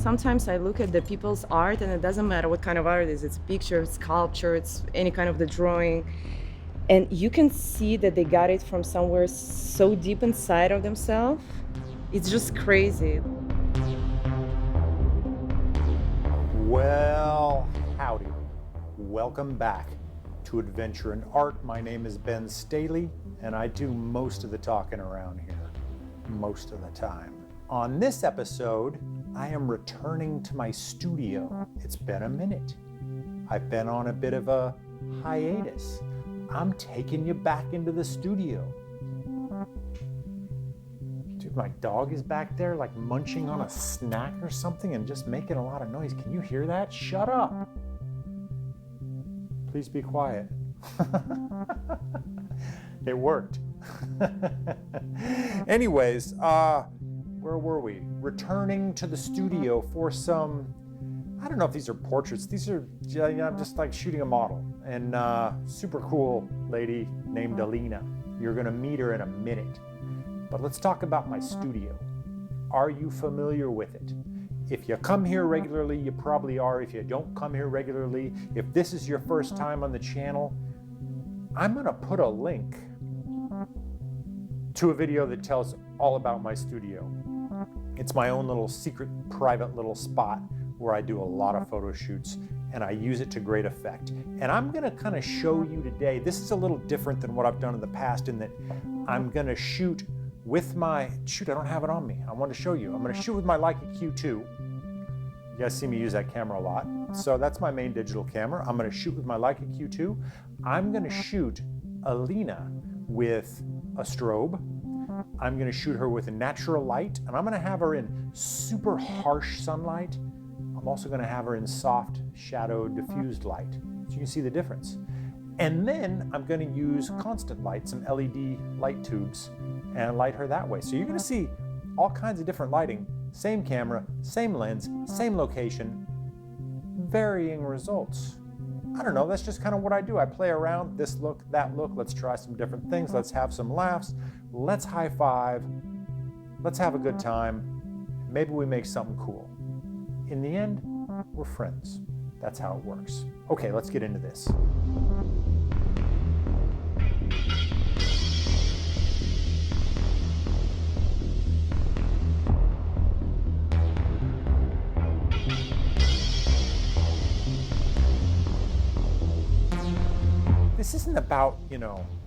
Sometimes I look at the people's art and it doesn't matter what kind of art it is. It's picture, it's sculpture, it's any kind of the drawing. And you can see that they got it from somewhere so deep inside of themselves. It's just crazy. Well, howdy. Welcome back to Adventure in Art. My name is Ben Staley, and I do most of the talking around here, most of the time. On this episode, I am returning to my studio. It's been a minute. I've been on a bit of a hiatus. I'm taking you back into the studio. Dude, my dog is back there like munching on a snack or something and just making a lot of noise. Can you hear that? Shut up. Please be quiet. It worked. Anyways, where were we? Returning to the studio for some, I don't know if these are portraits. These are, I'm just like shooting a model. And super cool lady named Alina. You're gonna meet her in a minute. But let's talk about my studio. Are you familiar with it? If you come here regularly, you probably are. If you don't come here regularly, if this is your first time on the channel, I'm gonna put a link to a video that tells all about my studio. It's my own little secret, private little spot where I do a lot of photo shoots and I use it to great effect. And I'm gonna kind of show you today, this is a little different than what I've done in the past in that I'm gonna shoot with my, I don't have it on me. I want to show you. I'm gonna shoot with my Leica Q2. You guys see me use that camera a lot. So that's my main digital camera. I'm gonna shoot with my Leica Q2. I'm gonna shoot Alina with a strobe. I'm gonna shoot her with a natural light, and I'm gonna have her in super harsh sunlight. I'm also gonna have her in soft shadow diffused light, so you can see the difference. And then I'm gonna use constant light, some LED light tubes, and light her that way. So you're gonna see all kinds of different lighting, same camera, same lens, same location, varying results. I don't know, that's just kind of what I do. I play around, this look, that look, let's try some different things, let's have some laughs, let's high five, let's have a good time, maybe we make something cool. In the end, we're friends. That's how it works. Okay, let's get into this. This isn't about,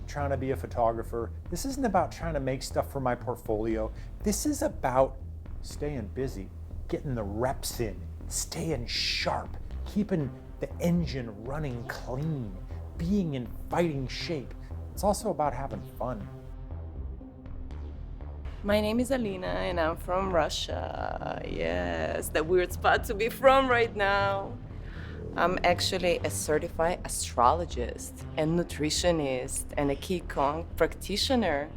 trying to be a photographer. This isn't about trying to make stuff for my portfolio. This is about staying busy, getting the reps in, staying sharp, keeping the engine running clean, being in fighting shape. It's also about having fun. My name is Alina and I'm from Russia. Yes, the weird spot to be from right now. I'm actually a certified astrologist and nutritionist and a Qigong practitioner.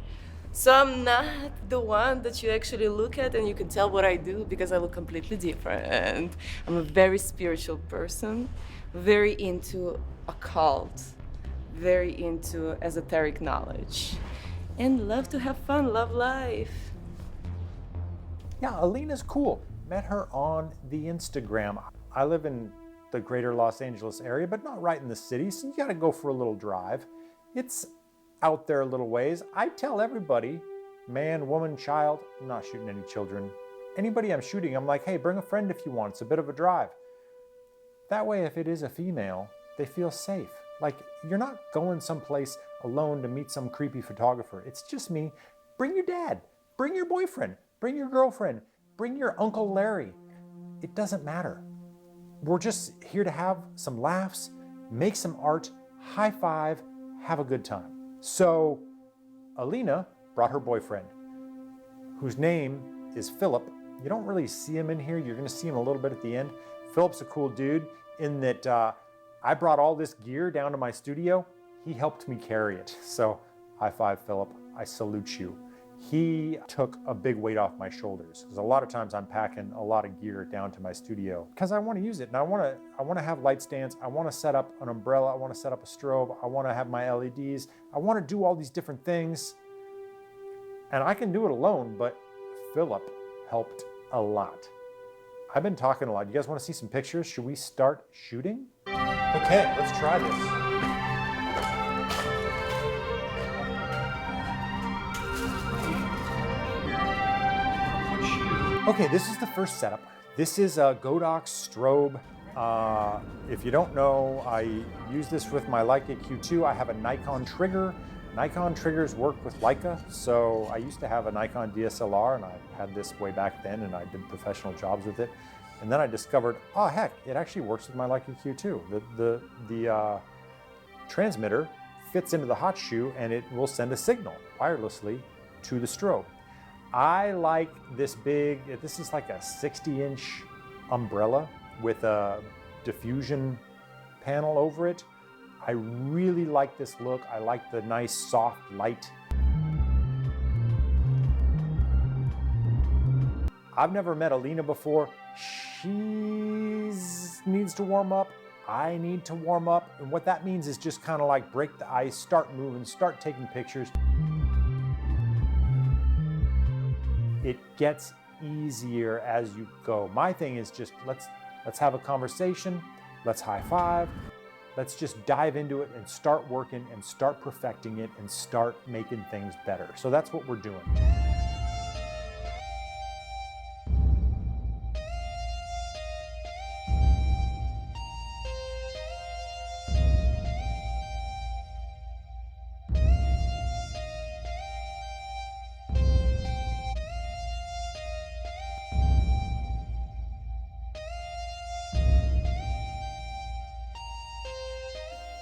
So I'm not the one that you actually look at and you can tell what I do because I look completely different. I'm a very spiritual person, very into occult, very into esoteric knowledge, and love to have fun, love life. Yeah, Alina's cool. Met her on the Instagram. I live in the greater Los Angeles area, but not right in the city, so you gotta go for a little drive. It's out there a little ways. I tell everybody, man, woman, child, I'm not shooting any children. Anybody I'm shooting, I'm like, hey, bring a friend if you want. It's a bit of a drive. That way, if it is a female, they feel safe. Like, you're not going someplace alone to meet some creepy photographer. It's just me. Bring your dad, bring your boyfriend, bring your girlfriend, bring your Uncle Larry. It doesn't matter. We're just here to have some laughs, make some art, high five, have a good time. So Alina brought her boyfriend, whose name is Philip. You don't really see him in here. You're gonna see him a little bit at the end. Philip's a cool dude in that I brought all this gear down to my studio. He helped me carry it. So high five, Philip. I salute you. He took a big weight off my shoulders because a lot of times I'm packing a lot of gear down to my studio because I want to use it and I want to have light stands. I want to set up an umbrella. I want to set up a strobe. I want to have my LEDs. I want to do all these different things, and I can do it alone. But Philip helped a lot. I've been talking a lot. You guys want to see some pictures? Should we start shooting? Okay, let's try this. Okay, this is the first setup. This is a Godox strobe. If you don't know, I use this with my Leica Q2. I have a Nikon trigger. Nikon triggers work with Leica, so I used to have a Nikon DSLR, and I had this way back then, and I did professional jobs with it. And then I discovered, oh heck, it actually works with my Leica Q2. The transmitter fits into the hot shoe, and it will send a signal wirelessly to the strobe. I like this big, this is like a 60-inch umbrella with a diffusion panel over it. I really like this look. I like the nice soft light. I've never met Alina before. She needs to warm up. I need to warm up. And what that means is just kind of like break the ice, start moving, start taking pictures. It gets easier as you go. My thing is just let's have a conversation, let's high five, let's just dive into it and start working and start perfecting it and start making things better. So that's what we're doing.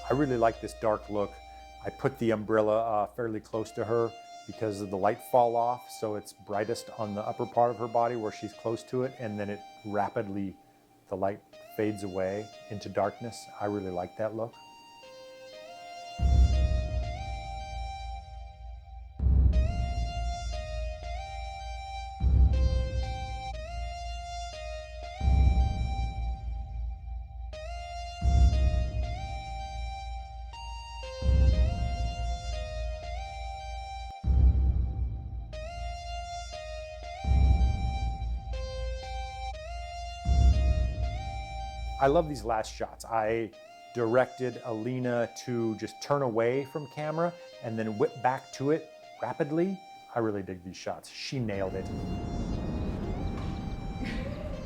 I really like this dark look. I put the umbrella fairly close to her because of the light fall off, so it's brightest on the upper part of her body where she's close to it, and then it rapidly, the light fades away into darkness. I really like that look. I love these last shots. I directed Alina to just turn away from camera and then whip back to it rapidly. I really dig these shots. She nailed it.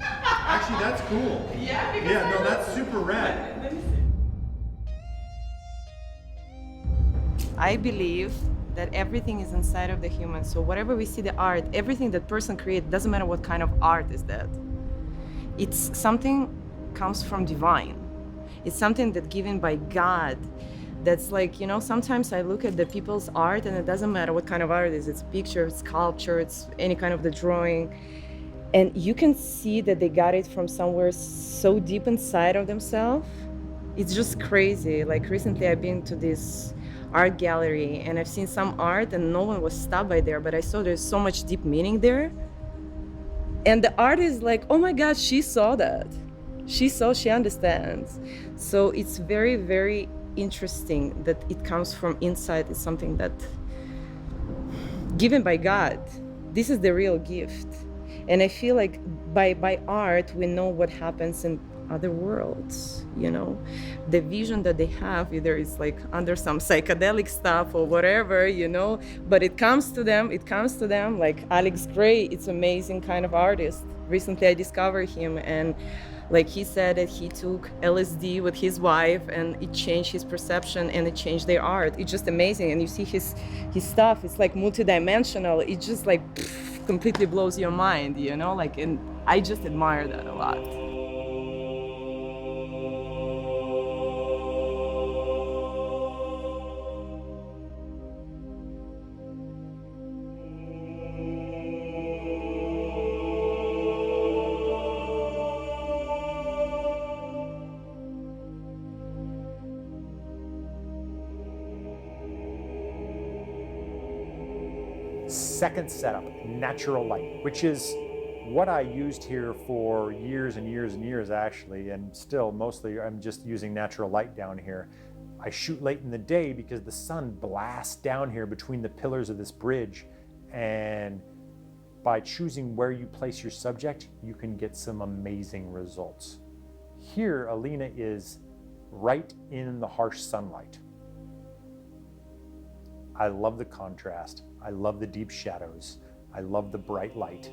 Actually, that's cool. Yeah, because yeah, no, that's super rad. Let me see. I believe that everything is inside of the human. So whatever we see the art, everything that person creates, doesn't matter what kind of art is that. It's something comes from divine. It's something that's given by God. That's like, you know, sometimes I look at the people's art and it doesn't matter what kind of art it is. It's picture, it's sculpture, it's any kind of the drawing. And you can see that they got it from somewhere so deep inside of themselves. It's just crazy. Like recently I've been to this art gallery and I've seen some art and no one was stopped by there, but I saw there's so much deep meaning there. And the art is like, oh my God, she saw that. She understands. So it's very, very interesting that it comes from inside. It's something that given by God. This is the real gift. And I feel like by art, we know what happens in other worlds, you know? The vision that they have, either it's like under some psychedelic stuff or whatever, you know? But it comes to them, like Alex Gray, it's amazing kind of artist. Recently I discovered him, and like he said that he took LSD with his wife and it changed his perception and it changed their art. It's just amazing. And you see his stuff, it's like multidimensional. It just like completely blows your mind, you know? Like, and I just admire that a lot. Second setup, natural light, which is what I used here for years and years and years actually, and still mostly I'm just using natural light down here. I shoot late in the day because the sun blasts down here between the pillars of this bridge, and by choosing where you place your subject, you can get some amazing results. Here, Alina is right in the harsh sunlight. I love the contrast. I love the deep shadows. I love the bright light.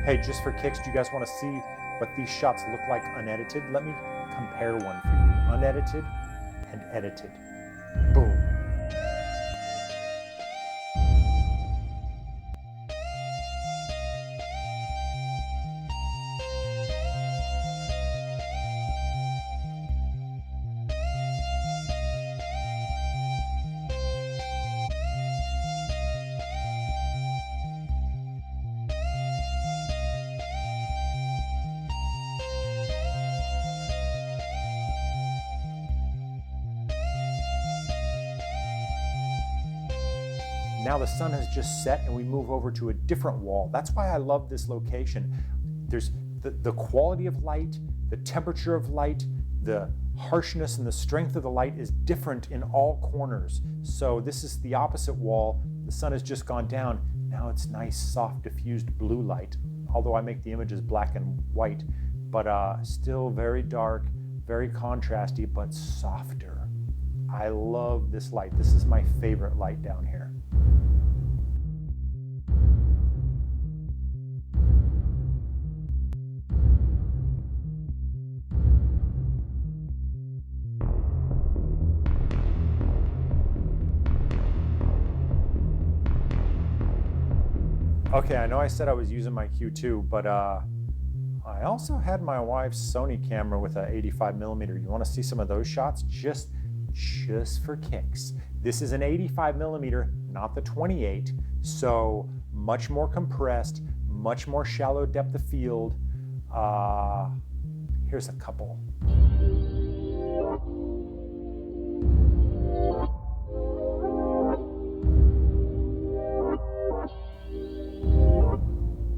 Hey, just for kicks, do you guys want to see what these shots look like unedited? Let me compare one for you. Unedited and edited. Boom. Now the sun has just set and we move over to a different wall. That's why I love this location. There's the quality of light, the temperature of light, the harshness and the strength of the light is different in all corners. So this is the opposite wall. The sun has just gone down. Now it's nice, soft, diffused blue light. Although I make the images black and white, but still very dark, very contrasty, but softer. I love this light. This is my favorite light down here. Okay, I know I said I was using my Q2, but I also had my wife's Sony camera with a 85mm. You want to see some of those shots? Just for kicks. This is an 85mm, not the 28, so much more compressed, much more shallow depth of field. Here's a couple.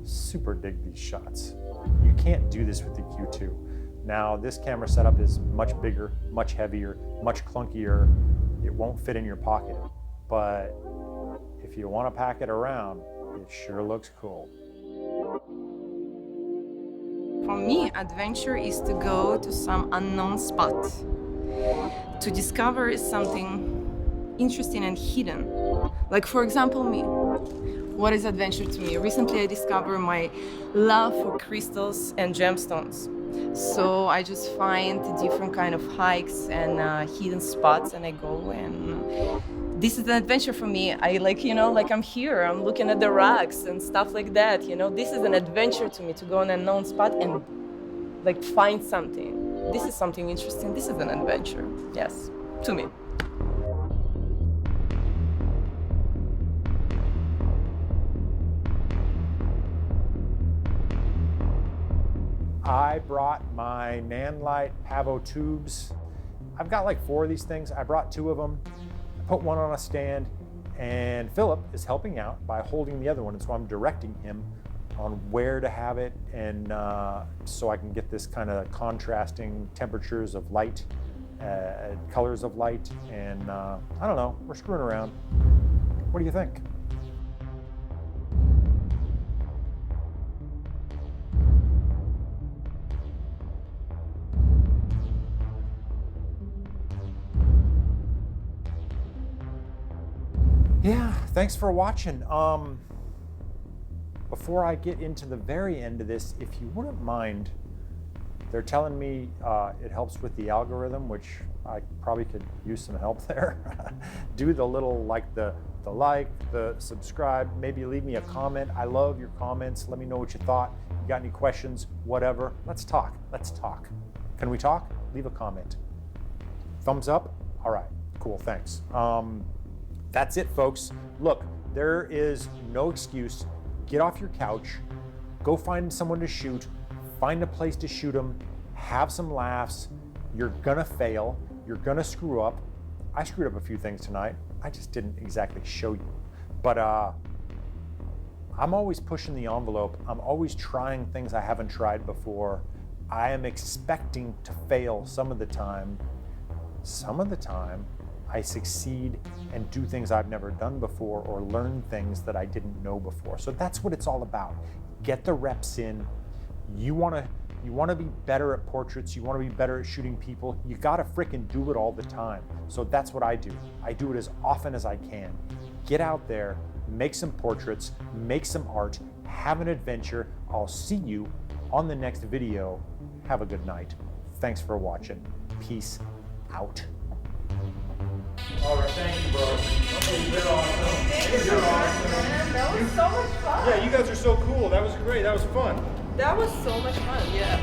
Super dig these shots. You can't do this with the Q2. Now this camera setup is much bigger, much heavier, much clunkier. It won't fit in your pocket, but if you want to pack it around, it sure looks cool. For me, adventure is to go to some unknown spot, to discover something interesting and hidden. Like for example, me. What is adventure to me? Recently I discovered my love for crystals and gemstones. So I just find different kind of hikes and hidden spots and I go, and this is an adventure for me. I like, like I'm here, I'm looking at the rocks and stuff like that, this is an adventure to me, to go on an unknown spot and like find something. This is something interesting, this is an adventure, yes, to me. I brought my Nanlite Pavotubes. I've got like 4 of these things. I brought 2 of them. I put one on a stand, and Philip is helping out by holding the other one, and so I'm directing him on where to have it, and so I can get this kind of contrasting temperatures of light, colors of light, and I don't know, we're screwing around. What do you think? Yeah, thanks for watching. Before I get into the very end of this, if you wouldn't mind, they're telling me it helps with the algorithm, which I probably could use some help there. Do the little, like the the like, the subscribe, maybe leave me a comment. I love your comments. Let me know what you thought. You got any questions, whatever. Let's talk. Let's talk. Can we talk? Leave a comment. Thumbs up? All right, cool, thanks. That's it, folks. Look, there is no excuse. Get off your couch, go find someone to shoot, find a place to shoot them, have some laughs. You're gonna fail, you're gonna screw up. I screwed up a few things tonight. I just didn't exactly show you. But I'm always pushing the envelope. I'm always trying things I haven't tried before. I am expecting to fail some of the time. Some of the time, I succeed and do things I've never done before or learn things that I didn't know before. So that's what it's all about. Get the reps in. You wanna be better at portraits, you wanna be better at shooting people, you gotta frickin' do it all the time. So that's what I do. I do it as often as I can. Get out there, make some portraits, make some art, have an adventure. I'll see you on the next video. Have a good night. Thanks for watching. Peace out. All right, thank you, bro. You're awesome. You're awesome. Man, that was so much fun. Yeah, you guys are so cool. That was great. That was fun. That was so much fun, yeah.